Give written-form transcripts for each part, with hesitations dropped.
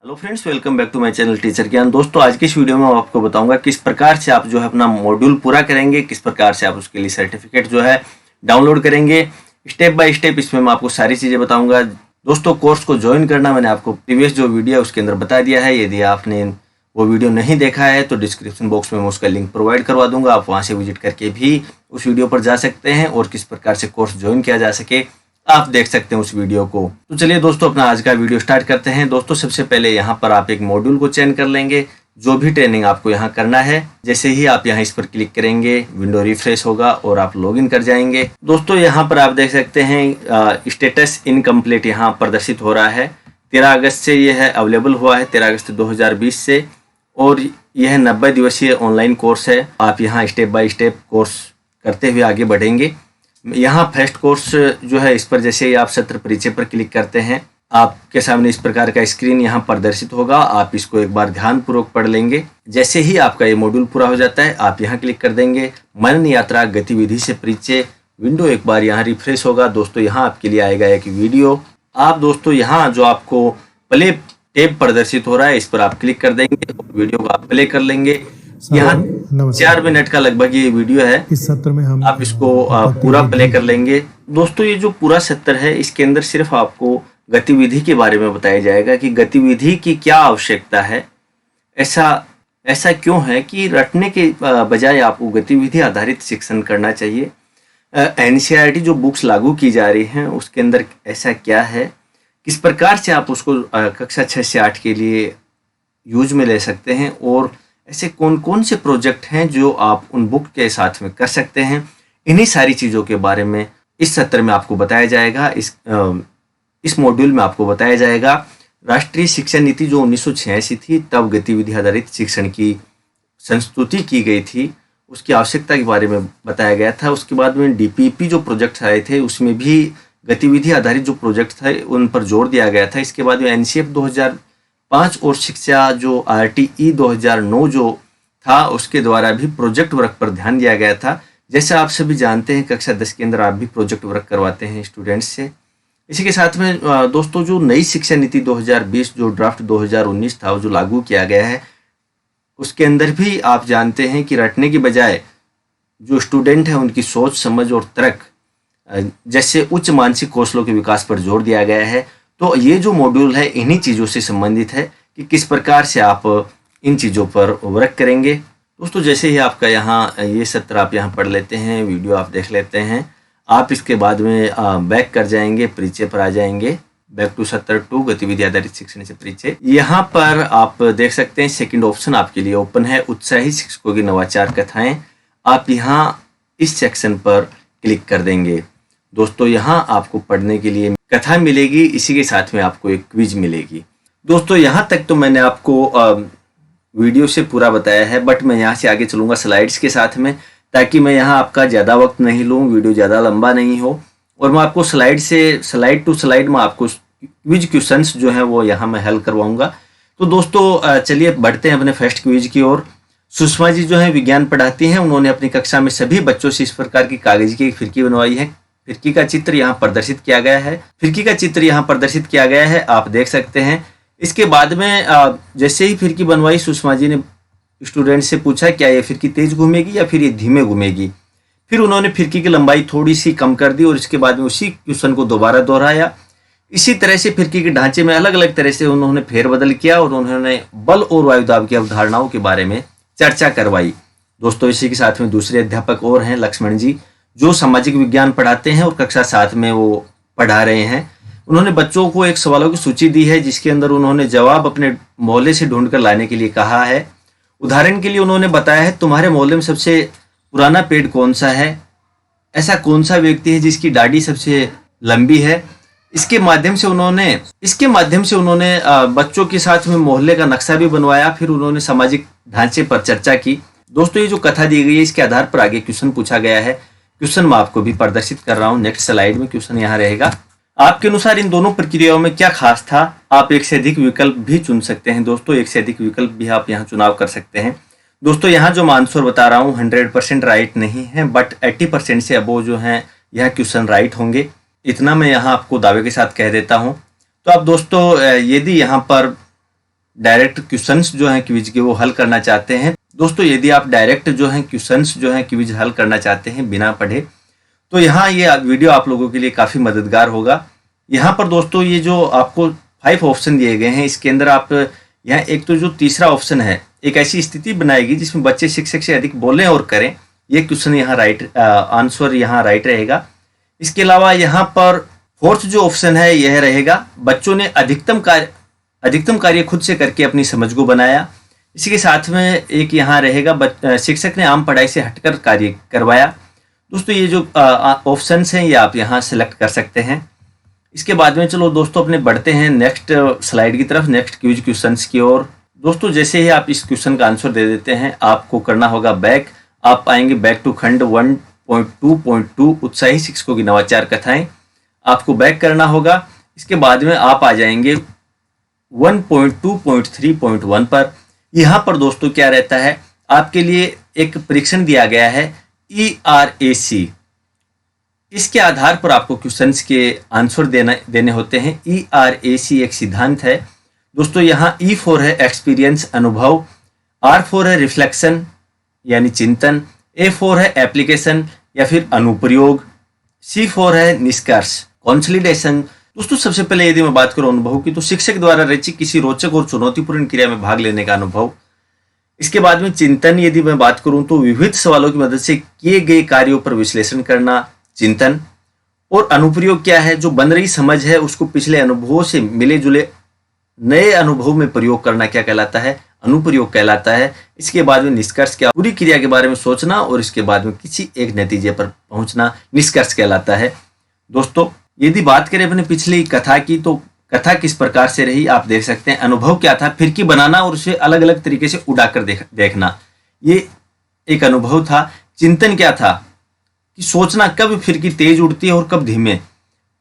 Hello friends, welcome back to my channel teacher Gyan. दोस्तों, आज की इस वीडियो में मैं आपको बताऊंगा किस प्रकार से आप जो है अपना मॉड्यूल पूरा करेंगे, किस प्रकार से आप उसके लिए सर्टिफिकेट जो है डाउनलोड करेंगे। स्टेप बाय स्टेप इसमें मैं आपको सारी चीज़ें बताऊंगा। दोस्तों, कोर्स को ज्वाइन करना मैंने आपको प्रीवियस जो वीडियो है उसके अंदर बता दिया है। यदि आपने वो वीडियो नहीं देखा है तो डिस्क्रिप्शन बॉक्स में मैं उसका लिंक प्रोवाइड करवा दूंगा। आप वहाँ से विजिट करके भी उस वीडियो पर जा सकते हैं और किस प्रकार से कोर्स ज्वाइन किया जा सके आप देख सकते हैं उस वीडियो को। तो चलिए दोस्तों, अपना आज का वीडियो स्टार्ट करते हैं। दोस्तों, सबसे पहले यहाँ पर आप एक मॉड्यूल को चयन कर लेंगे। जो भी ट्रेनिंग आपको यहाँ करना है, जैसे ही आप यहाँ इस पर क्लिक करेंगे विंडो रिफ्रेश होगा और आप लॉगिन कर जाएंगे। दोस्तों, यहाँ पर आप देख सकते हैं स्टेटस इनकम्प्लीट यहाँ प्रदर्शित हो रहा है। 13 अगस्त से यह है अवेलेबल हुआ है, 13 अगस्त 2020 से, और यह 90 दिवसीय ऑनलाइन कोर्स है। आप यहाँ स्टेप बाय स्टेप कोर्स करते हुए आगे बढ़ेंगे। यहाँ फर्स्ट कोर्स जो है, इस पर जैसे ही आप सत्र परिचय पर क्लिक करते हैं आपके सामने इस प्रकार का स्क्रीन यहाँ प्रदर्शित होगा। आप इसको एक बार ध्यानपूर्वक पढ़ लेंगे। जैसे ही आपका ये मॉड्यूल पूरा हो जाता है आप यहाँ क्लिक कर देंगे। मनन यात्रा गतिविधि से परिचय विंडो एक बार यहाँ रिफ्रेश होगा। दोस्तों, यहाँ आपके लिए आएगा एक वीडियो। आप दोस्तों यहाँ जो आपको प्ले टैब प्रदर्शित हो रहा है इस पर आप क्लिक कर देंगे, वीडियो को आप प्ले कर लेंगे। यहाँ 4 मिनट का लगभग ये वीडियो है। इस सत्र में हम आप इसको पूरा प्ले कर लेंगे। दोस्तों, ये जो पूरा सत्र है इसके अंदर सिर्फ आपको गतिविधि के बारे में बताया जाएगा कि गतिविधि की क्या आवश्यकता है। ऐसा क्यों है कि रटने के बजाय आपको गतिविधि आधारित शिक्षण करना चाहिए। एनसीईआरटी जो बुक्स लागू की जा रही हैं उसके अंदर ऐसा क्या है, किस प्रकार से आप उसको कक्षा 6 से 8 के लिए यूज में ले सकते हैं, और ऐसे कौन कौन से प्रोजेक्ट हैं जो आप उन बुक के साथ में कर सकते हैं। इन्हीं सारी चीज़ों के बारे में इस सत्र में आपको बताया जाएगा। इस मॉड्यूल में आपको बताया जाएगा राष्ट्रीय शिक्षा नीति जो 1986 थी तब गतिविधि आधारित शिक्षण की संस्तुति की गई थी, उसकी आवश्यकता के बारे में बताया गया था। उसके बाद में डीपीपी जो प्रोजेक्ट आए थे उसमें भी गतिविधि आधारित जो प्रोजेक्ट थे उन पर जोर दिया गया था। इसके बाद में एनसीएफ 2005 और शिक्षा जो आरटीई 2009 जो था उसके द्वारा भी प्रोजेक्ट वर्क पर ध्यान दिया गया था। जैसा आप सभी जानते हैं कक्षा 10 के अंदर आप भी प्रोजेक्ट वर्क करवाते हैं स्टूडेंट्स से। इसी के साथ में दोस्तों, जो नई शिक्षा नीति 2020 जो ड्राफ्ट 2019 था जो लागू किया गया है उसके अंदर भी आप जानते हैं कि रटने की बजाय जो स्टूडेंट है उनकी सोच समझ और तर्क जैसे उच्च मानसिक कौशलों के विकास पर जोर दिया गया है। तो ये जो मॉड्यूल है इन्हीं चीज़ों से संबंधित है कि किस प्रकार से आप इन चीज़ों पर वर्क करेंगे। दोस्तों, जैसे ही आपका यहाँ ये सत्र आप यहाँ पढ़ लेते हैं, वीडियो आप देख लेते हैं, आप इसके बाद में बैक कर जाएंगे, परिचय पर आ जाएंगे। बैक टू सत्र 2 गतिविधि आधारित शिक्षण से परिचय। यहाँ पर आप देख सकते हैं सेकंड ऑप्शन आपके लिए ओपन है, उत्साही शिक्षकों की नवाचार कथाएं। आप यहाँ इस सेक्शन पर क्लिक कर देंगे। दोस्तों, यहाँ आपको पढ़ने के लिए कथा मिलेगी, इसी के साथ में आपको एक क्विज मिलेगी। दोस्तों, यहाँ तक तो मैंने आपको वीडियो से पूरा बताया है, बट मैं यहाँ से आगे चलूँगा स्लाइड्स के साथ में, ताकि मैं यहाँ आपका ज़्यादा वक्त नहीं लूँ, वीडियो ज़्यादा लंबा नहीं हो, और मैं आपको स्लाइड टू स्लाइड में आपको क्विज क्वेश्चंस जो है वो यहाँ मैं हल करवाऊँगा। तो दोस्तों, चलिए बढ़ते हैं अपने फर्स्ट क्विज की ओर। सुषमा जी जो है विज्ञान पढ़ाती हैं, उन्होंने अपनी कक्षा में सभी बच्चों से इस प्रकार की कागज की एक फिरकी बनवाई है। फिरकी का चित्र यहाँ प्रदर्शित किया गया है, आप देख सकते हैं। इसके बाद में जैसे ही फिरकी बनवाई सुषमा जी ने स्टूडेंट से पूछा क्या ये फिरकी तेज घूमेगी या फिर ये धीमे घूमेगी। फिर उन्होंने फिरकी की लंबाई थोड़ी सी कम कर दी और इसके बाद में उसी क्वेश्चन को दोबारा दोहराया। इसी तरह से फिरकी के ढांचे में अलग अलग तरह से उन्होंने फेरबदल किया और उन्होंने बल और वायुदाब की अवधारणाओं के बारे में चर्चा करवाई। दोस्तों, इसी के साथ में दूसरे अध्यापक और हैं लक्ष्मण जी, जो सामाजिक विज्ञान पढ़ाते हैं और कक्षा 7 में वो पढ़ा रहे हैं। उन्होंने बच्चों को एक सवालों की सूची दी है जिसके अंदर उन्होंने जवाब अपने मोहल्ले से ढूंढ कर लाने के लिए कहा है। उदाहरण के लिए उन्होंने बताया है तुम्हारे मोहल्ले में सबसे पुराना पेड़ कौन सा है, ऐसा कौन सा व्यक्ति है जिसकी दाढ़ी सबसे लंबी है। इसके माध्यम से उन्होंने बच्चों के साथ में मोहल्ले का नक्शा भी बनवाया। फिर उन्होंने सामाजिक ढांचे पर चर्चा की। दोस्तों, ये जो कथा दी गई है इसके आधार पर आगे क्वेश्चन पूछा गया है। क्वेश्चन मैं आपको भी प्रदर्शित कर रहा हूँ, नेक्स्ट स्लाइड में क्वेश्चन यहाँ रहेगा। आपके अनुसार इन दोनों प्रक्रियाओं में क्या खास था। आप एक से अधिक विकल्प भी चुन सकते हैं। दोस्तों, एक से अधिक विकल्प भी आप यहाँ चुनाव कर सकते हैं। दोस्तों, यहाँ जो मैं आंसर बता रहा हूँ 100% राइट नहीं है, बट 80% से अबव जो है यह क्वेश्चन राइट होंगे। इतना मैं यहाँ आपको दावे के साथ कह देता हूँ। तो अब दोस्तों, यदि यहाँ पर डायरेक्ट क्वेश्चंस जो हैं क्विज के वो हल करना चाहते हैं, दोस्तों यदि आप डायरेक्ट जो हैं क्वेश्चंस जो हैं क्विज हल करना चाहते हैं बिना पढ़े, तो यहाँ ये वीडियो आप लोगों के लिए काफ़ी मददगार होगा। यहाँ पर दोस्तों ये जो आपको 5 ऑप्शन दिए गए हैं, इसके अंदर आप यहाँ एक तो जो तीसरा ऑप्शन है, एक ऐसी स्थिति बनाएगी जिसमें बच्चे शिक्षक से अधिक बोलें और करें, ये क्वेश्चन यहाँ राइट आंसर यहाँ राइट रहेगा। इसके अलावा यहाँ पर फोर्थ जो ऑप्शन है यह रहेगा, बच्चों ने अधिकतम कार्य खुद से करके अपनी समझ को बनाया। इसी के साथ में एक यहाँ रहेगा, शिक्षक ने आम पढ़ाई से हटकर कार्य करवाया। दोस्तों ये जो ऑप्शंस हैं ये आप यहाँ सेलेक्ट कर सकते हैं। इसके बाद में चलो दोस्तों अपने बढ़ते हैं नेक्स्ट स्लाइड की तरफ, नेक्स्ट क्विज क्वेश्चंस की ओर। दोस्तों जैसे ही आप इस क्वेश्चन का आंसर दे देते हैं, आपको करना होगा बैक। आप आएंगे बैक टू खंड 1.2.2 उत्साही शिक्षकों की नवाचार कथाएं, आपको बैक करना होगा। इसके बाद में आप आ जाएंगे 1.2.3.1 पर। यहाँ पर दोस्तों क्या रहता है, आपके लिए एक परीक्षण दिया गया है ERAC। इसके आधार पर आपको क्वेश्चंस के आंसर देने होते हैं। ERAC एक सिद्धांत है दोस्तों। यहाँ E4 है एक्सपीरियंस अनुभव, R4 है रिफ्लेक्शन यानी चिंतन, A4 है एप्लीकेशन या फिर अनुप्रयोग, C4 है निष्कर्ष कंसोलिडेशन। दोस्तों सबसे पहले यदि मैं बात करूं अनुभव की, तो शिक्षक द्वारा रचित किसी रोचक और चुनौतीपूर्ण क्रिया में भाग लेने का अनुभव। इसके बाद में चिंतन यदि मैं बात करूं तो विविध सवालों की मदद से किए गए कार्यों पर विश्लेषण करना चिंतन। और अनुप्रयोग क्या है, जो बन रही समझ है उसको पिछले अनुभवों से मिले जुले नए अनुभव में प्रयोग करना क्या कहलाता है, अनुप्रयोग कहलाता है। इसके बाद में निष्कर्ष क्या, पूरी क्रिया के बारे में सोचना और इसके बाद में किसी एक नतीजे पर पहुंचना निष्कर्ष कहलाता है। दोस्तों यदि बात करें अपने पिछली कथा की, तो कथा किस प्रकार से रही आप देख सकते हैं। अनुभव क्या था, फिरकी बनाना और उसे अलग अलग तरीके से उड़ाकर देखना, ये एक अनुभव था। चिंतन क्या था कि सोचना कब फिरकी तेज उड़ती है और कब धीमे,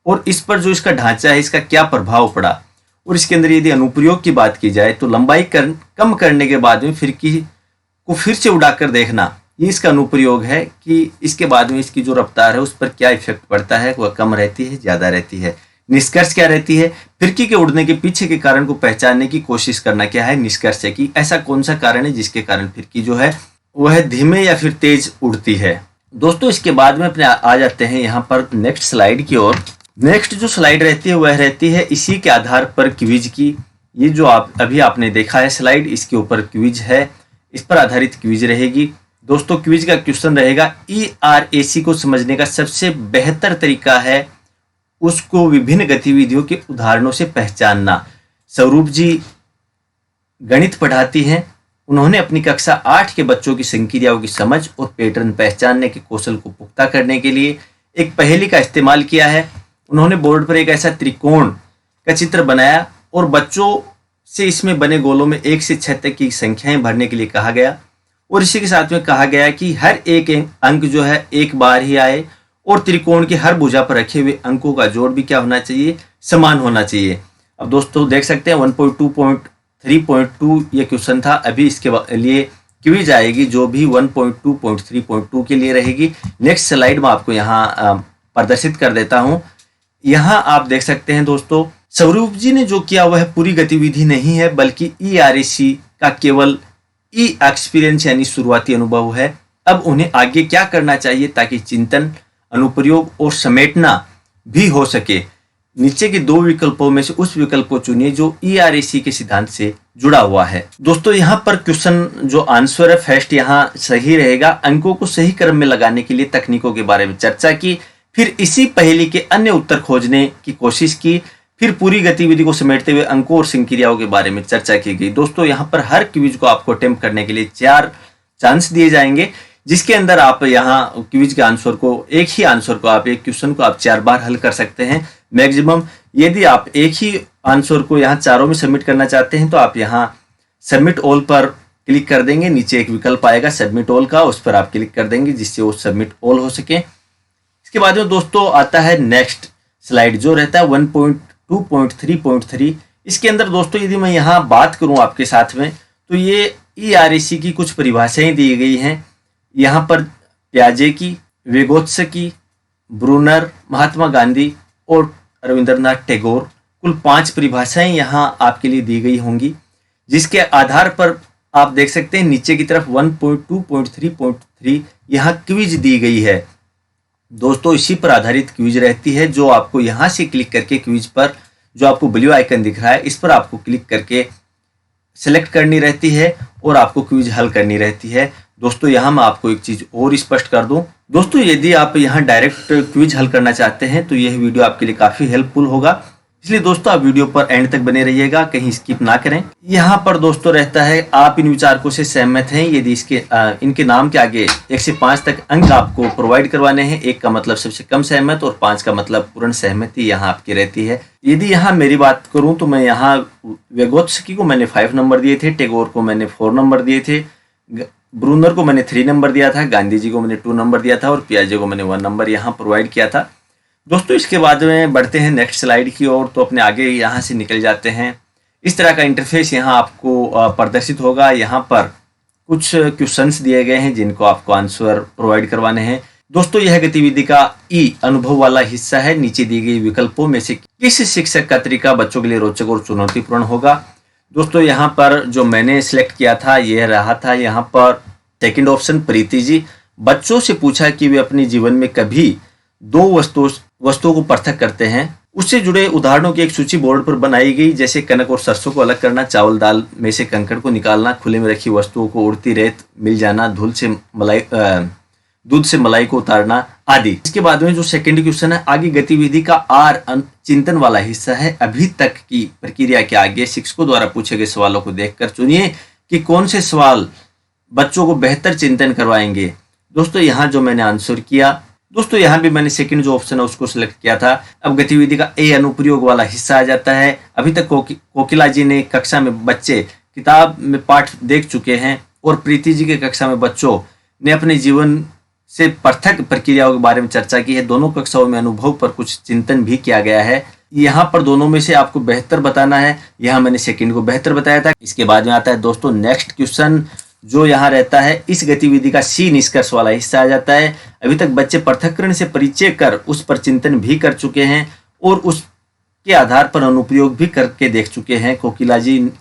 और इस पर जो इसका ढांचा है इसका क्या प्रभाव पड़ा। और इसके अंदर यदि अनुप्रयोग की बात की जाए तो लंबाई कम करने के बाद में फिरकी को फिर से उड़ाकर देखना, ये इसका अनुप्रयोग है कि इसके बाद में इसकी जो रफ्तार है उस पर क्या इफेक्ट पड़ता है, वह कम रहती है ज्यादा रहती है। निष्कर्ष क्या रहती है, फिरकी के उड़ने के पीछे के कारण को पहचानने की कोशिश करना क्या है, निष्कर्ष है कि ऐसा कौन सा कारण है जिसके कारण फिरकी जो है वह धीमे या फिर तेज उड़ती है। दोस्तों इसके बाद में अपने आ जाते हैं यहाँ पर नेक्स्ट स्लाइड की ओर। नेक्स्ट जो स्लाइड रहती है वह रहती है इसी के आधार पर क्विज की। ये जो आपने देखा है स्लाइड, इसके ऊपर क्विज है, इस पर आधारित क्विज रहेगी। दोस्तों क्विज का क्वेश्चन रहेगा, ERAC को समझने का सबसे बेहतर तरीका है उसको विभिन्न गतिविधियों के उदाहरणों से पहचानना। स्वरूप जी गणित पढ़ाती हैं, उन्होंने अपनी कक्षा 8 के बच्चों की संक्रियाओं की समझ और पैटर्न पहचानने के कौशल को पुख्ता करने के लिए एक पहेली का इस्तेमाल किया है। उन्होंने बोर्ड पर एक ऐसा त्रिकोण का चित्र बनाया और बच्चों से इसमें बने गोलों में 1 से 6 तक की संख्याएं भरने के लिए कहा गया, और इसी के साथ में कहा गया कि हर एक अंक जो है एक बार ही आए और त्रिकोण की हर भुजा पर रखे हुए अंकों का जोड़ भी क्या होना चाहिए, समान होना चाहिए। अब दोस्तों देख सकते हैं 1.2.3.2 ये क्वेश्चन था। अभी इसके लिए क्विज आएगी जो भी 1.2.3.2 के लिए रहेगी। नेक्स्ट स्लाइड में आपको यहाँ प्रदर्शित कर देता हूँ। यहाँ आप देख सकते हैं दोस्तों, स्वरूप जी ने जो किया वह पूरी गतिविधि नहीं है, बल्कि ERAC का केवल एक्सपीरियंस यानी शुरुआती अनुभव है। अब उन्हें आगे क्या करना चाहिए ताकि चिंतन, अनुप्रयोग और समेटना भी हो सके। नीचे के 2 विकल्पों में से उस विकल्प को चुनिए जो ERAC के सिद्धांत से जुड़ा हुआ है। दोस्तों यहाँ पर क्वेश्चन जो आंसर है फर्स्ट यहाँ सही रहेगा। अंकों को सही क्रम में लगाने के लिए तकनीकों के बारे में चर्चा की, फिर इसी पहेली के अन्य उत्तर खोजने की कोशिश की, फिर पूरी गतिविधि को समेटते हुए अंकों और संक्रियाओं के बारे में चर्चा की गई। दोस्तों यहाँ पर हर क्विज को आपको अटेम्प्ट करने के लिए 4 चांस दिए जाएंगे, जिसके अंदर आप यहाँ क्विज के आंसर को एक क्वेश्चन को आप 4 बार हल कर सकते हैं मैक्सिमम। यदि आप एक ही आंसर को यहाँ चारों में सबमिट करना चाहते हैं तो आप यहाँ सबमिट ऑल पर क्लिक कर देंगे। नीचे एक विकल्प आएगा सबमिट ऑल का, उस पर आप क्लिक कर देंगे जिससे वो सबमिट ऑल हो सके। इसके बाद में दोस्तों आता है नेक्स्ट स्लाइड जो रहता है 1.2.3.3। इसके अंदर दोस्तों यदि मैं यहाँ बात करूँ आपके साथ में, तो ये ERAC की कुछ परिभाषाएं दी गई हैं। यहाँ पर प्याजे की, वेगोत्स्की, ब्रूनर, महात्मा गांधी और रविंद्रनाथ टैगोर, कुल 5 परिभाषाएं यहाँ आपके लिए दी गई होंगी। जिसके आधार पर आप देख सकते हैं नीचे की तरफ 1.2.3.3 यहाँ क्विज दी गई है। दोस्तों इसी पर आधारित क्विज रहती है, जो आपको यहाँ से क्लिक करके क्विज पर जो आपको ब्लू आइकन दिख रहा है इस पर आपको क्लिक करके सेलेक्ट करनी रहती है और आपको क्विज हल करनी रहती है। दोस्तों यहाँ मैं आपको एक चीज और स्पष्ट कर दूं, दोस्तों यदि आप यहाँ डायरेक्ट क्विज हल करना चाहते हैं तो यह वीडियो आपके लिए काफी हेल्पफुल होगा, इसलिए दोस्तों आप वीडियो पर एंड तक बने रहिएगा, कहीं स्किप ना करें। यहाँ पर दोस्तों रहता है आप इन विचारकों से सहमत हैं यदि इनके नाम के आगे 1 से 5 तक अंक आपको प्रोवाइड करवाने हैं। 1 का मतलब सबसे कम सहमत और 5 का मतलब पूर्ण सहमति यहाँ आपकी रहती है। यदि यहाँ मेरी बात करूं तो मैं यहाँ वेगोत्स्की को मैंने 5 नंबर दिए थे, टैगोर को मैंने 4 नंबर दिए थे, ब्रूनर को मैंने 3 नंबर दिया था, गांधी जी को मैंने 2 नंबर दिया था और पियाजे को मैंने 1 नंबर यहाँ प्रोवाइड किया था। दोस्तों इसके बाद में बढ़ते हैं नेक्स्ट स्लाइड की ओर, तो अपने आगे यहाँ से निकल जाते हैं। इस तरह का इंटरफेस यहाँ आपको प्रदर्शित होगा। यहाँ पर कुछ क्वेश्चंस दिए गए हैं जिनको आपको आंसर प्रोवाइड करवाने हैं। दोस्तों यह गतिविधि का अनुभव वाला हिस्सा है। नीचे दी गई विकल्पों में से किस शिक्षक का तरीका बच्चों के लिए रोचक और चुनौतीपूर्ण होगा। दोस्तों यहाँ पर जो मैंने सिलेक्ट किया था यह रहा था यहाँ पर सेकंड ऑप्शन, प्रीति जी। बच्चों से पूछा कि वे अपने जीवन में कभी 2 वस्तुओं को पृथक करते हैं। उससे जुड़े उदाहरणों की एक सूची बोर्ड पर बनाई गई, जैसे कनक और सरसों को अलग करना, चावल दाल में से कंकड़ को निकालना, खुले में रखी वस्तुओं को उड़ती रेत मिल जाना, दूध से मलाई को उतारना आदि। इसके बाद में जो सेकंड क्वेश्चन है, आगे गतिविधि का चिंतन वाला हिस्सा है। अभी तक की प्रक्रिया के आगे शिक्षकों द्वारा पूछे गए सवालों को देखकर चुनिए कि कौन से सवाल बच्चों को बेहतर चिंतन करवाएंगे। दोस्तों यहाँ जो मैंने आंसर किया, दोस्तों यहाँ भी मैंने सेकंड जो ऑप्शन है उसको सिलेक्ट किया था। अब गतिविधि का अनुप्रयोग वाला हिस्सा आ जाता है। अभी तक कोकिला जी ने कक्षा में बच्चे किताब में पाठ देख चुके हैं और प्रीति जी के कक्षा में बच्चों ने अपने जीवन से पृथक प्रक्रियाओं के बारे में चर्चा की है। दोनों कक्षाओं में अनुभव पर कुछ चिंतन भी किया गया है। यहाँ पर दोनों में से आपको बेहतर बताना है। यहाँ मैंने सेकंड को बेहतर बताया था। इसके बाद में आता है दोस्तों नेक्स्ट क्वेश्चन, जो यहाँ रहता है इस गतिविधि का निष्कर्ष वाला हिस्सा आ जाता है। अभी तक बच्चे पृथक्करण से परिचय कर उस पर चिंतन भी कर चुके हैं और उसके आधार पर अनुप्रयोग भी करके देख चुके हैं। कोकिला जी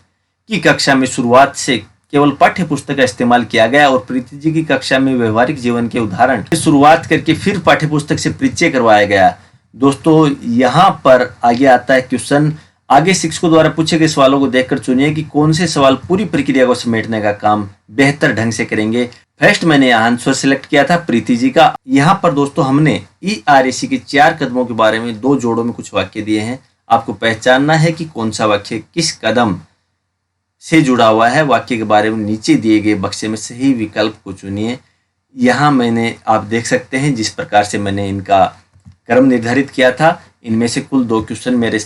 की कक्षा में शुरुआत से केवल पाठ्य पुस्तक का इस्तेमाल किया गया और प्रीति जी की कक्षा में व्यवहारिक जीवन के उदाहरण से शुरुआत करके फिर पाठ्य पुस्तक से परिचय करवाया गया। दोस्तों यहाँ पर आगे आता है क्वेश्चन, आगे शिक्षकों द्वारा पूछे गए सवालों को देखकर चुनिए कि कौन से सवाल पूरी प्रक्रिया को समेटने का काम बेहतर ढंग से करेंगे। फर्स्ट मैंने आंसर सिलेक्ट किया था प्रीति जी का। यहाँ पर दोस्तों हमने ERAC के 4 कदमों के बारे में 2 जोड़ों में कुछ वाक्य दिए हैं। आपको पहचानना है कि कौन सा वाक्य किस कदम से जुड़ा हुआ है। वाक्य के बारे में नीचे दिए गए बक्से में सही विकल्प को चुनिए। यहाँ मैंने आप देख सकते हैं जिस प्रकार से मैंने इनका क्रम निर्धारित किया था, इनमें से कुल 2 क्वेश्चन मेरे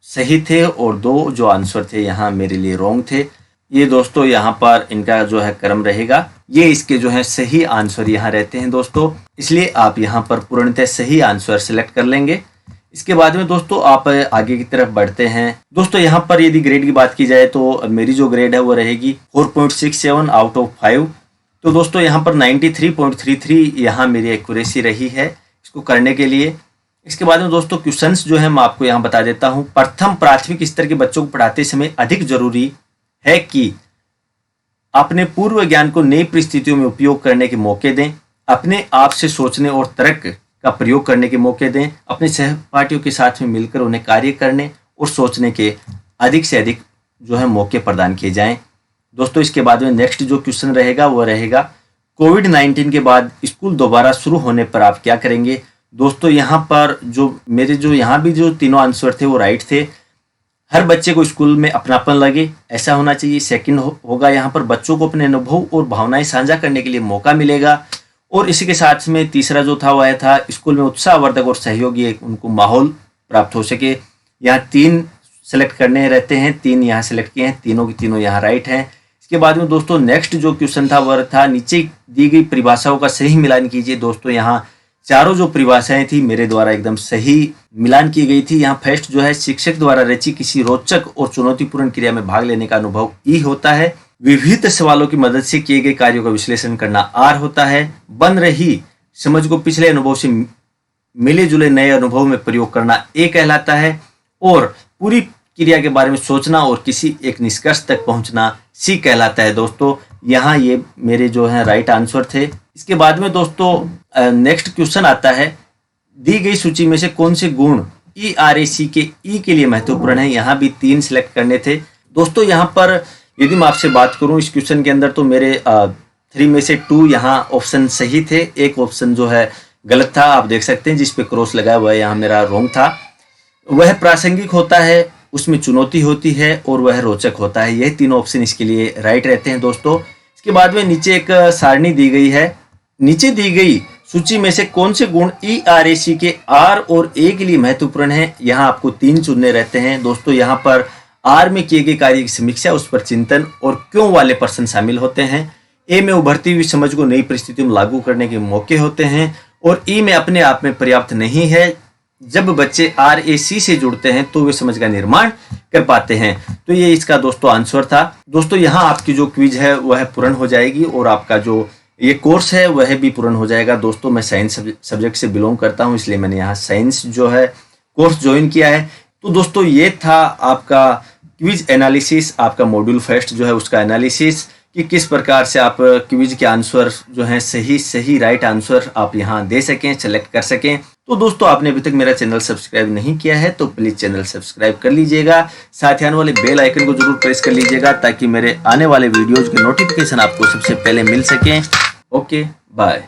सही थे और 2 जो आंसर थे यहाँ मेरे लिए रॉन्ग थे। ये दोस्तों यहाँ पर इनका जो है क्रम रहेगा, ये इसके जो है सही आंसर यहाँ रहते हैं दोस्तों, इसलिए आप यहाँ पर पूर्णतः सही आंसर सिलेक्ट कर लेंगे। इसके बाद में दोस्तों आप आगे की तरफ बढ़ते हैं। दोस्तों यहाँ पर यदि ग्रेड की बात की जाए तो मेरी जो ग्रेड है वो रहेगी 4.67 आउट ऑफ 5। तो दोस्तों यहाँ पर 93.33 यहाँ मेरी एक्यूरेसी रही है इसको करने के लिए। इसके बाद में दोस्तों क्वेश्चंस जो है मैं आपको यहाँ बता देता हूँ। प्रथम प्राथमिक स्तर के बच्चों को पढ़ाते समय अधिक जरूरी है कि अपने पूर्व ज्ञान को नई परिस्थितियों में उपयोग करने के मौके दें, अपने आप से सोचने और तर्क का प्रयोग करने के मौके दें, अपने सहपाठियों के साथ में मिलकर उन्हें कार्य करने और सोचने के अधिक से अधिक जो है मौके प्रदान किए जाएं। दोस्तों इसके बाद में नेक्स्ट जो क्वेश्चन रहेगा वो रहेगा कोविड-19 के बाद स्कूल दोबारा शुरू होने पर आप क्या करेंगे। दोस्तों यहाँ पर जो मेरे जो यहाँ भी जो तीनों आंसर थे वो राइट थे। हर बच्चे को स्कूल में अपनापन लगे ऐसा होना चाहिए। सेकंड होगा यहाँ पर बच्चों को अपने अनुभव और भावनाएं साझा करने के लिए मौका मिलेगा। और इसी के साथ में तीसरा जो था वह था स्कूल में उत्साहवर्धक और सहयोगी एक उनको माहौल प्राप्त हो सके। यहाँ 3 सेलेक्ट करने रहते हैं, 3 यहाँ सेलेक्ट किए हैं, तीनों की तीनों यहाँ राइट हैं। इसके बाद में दोस्तों नेक्स्ट जो क्वेश्चन था वह था नीचे दी गई परिभाषाओं का सही मिलान कीजिए। दोस्तों यहाँ चारों जो परिभाषाएं थी मेरे द्वारा एकदम सही मिलान की गई थी। यहाँ फर्स्ट जो है शिक्षक द्वारा रची किसी रोचक और चुनौतीपूर्ण क्रिया में भाग लेने का अनुभव ई होता है। विविध सवालों की मदद से किए गए कार्यों का विश्लेषण करना आर होता है। बन रही समझ को पिछले अनुभव से मिले जुले नए अनुभव में प्रयोग करना ए कहलाता है। और पूरी क्रिया के बारे में सोचना और किसी एक निष्कर्ष तक पहुंचना सी कहलाता है दोस्तों। यहाँ ये मेरे जो है राइट आंसर थे। इसके बाद में दोस्तों नेक्स्ट क्वेश्चन आता है, दी गई सूची में से कौन से गुण ERAC के ई के लिए महत्वपूर्ण है। यहाँ भी 3 सिलेक्ट करने थे दोस्तों। यहाँ पर यदि मैं आपसे बात करूँ इस क्वेश्चन के अंदर, तो मेरे 3 में से 2 यहाँ ऑप्शन सही थे, एक ऑप्शन जो है गलत था। आप देख सकते हैं जिस पे क्रॉस लगाया हुआ है यहाँ मेरा रॉन्ग था। वह प्रासंगिक होता है, उसमें चुनौती होती है और वह रोचक होता है। यह तीनों ऑप्शन इसके लिए राइट रहते हैं दोस्तों। इसके बाद में नीचे एक सारणी दी गई है, नीचे दी गई सूची में से कौन से गुण ERAC के R और A के लिए महत्वपूर्ण है। यहाँ आपको 3 चुनने रहते हैं दोस्तों। यहाँ पर R में किए गए कार्य की समीक्षा, उस पर चिंतन और क्यों वाले प्रश्न शामिल होते हैं। A में उभरती हुई समझ को नई परिस्थितियों में लागू करने के मौके होते हैं। और E में अपने आप में पर्याप्त नहीं है। जब बच्चे RAC से जुड़ते हैं तो वे समझ का निर्माण कर पाते हैं। तो ये इसका दोस्तों आंसर था दोस्तों। यहाँ आपकी जो क्विज है वह पूर्ण हो जाएगी और आपका जो ये कोर्स है वह भी पूर्ण हो जाएगा दोस्तों। मैं साइंस सब्जेक्ट से बिलोंग करता हूँ, इसलिए मैंने यहाँ साइंस जो है कोर्स ज्वाइन किया है। तो दोस्तों ये था आपका क्विज एनालिसिस, आपका मॉड्यूल फर्स्ट जो है उसका एनालिसिस, कि किस प्रकार से आप क्विज के आंसर जो हैं सही राइट आंसर आप यहाँ दे सकें, सेलेक्ट कर सकें। तो दोस्तों आपने अभी तक मेरा चैनल सब्सक्राइब नहीं किया है तो प्लीज़ चैनल सब्सक्राइब कर लीजिएगा। साथ ही आने वाले बेल आइकन को जरूर प्रेस कर लीजिएगा ताकि मेरे आने वाले वीडियोज़ के नोटिफिकेशन आपको सबसे पहले मिल सकें। Okay, bye.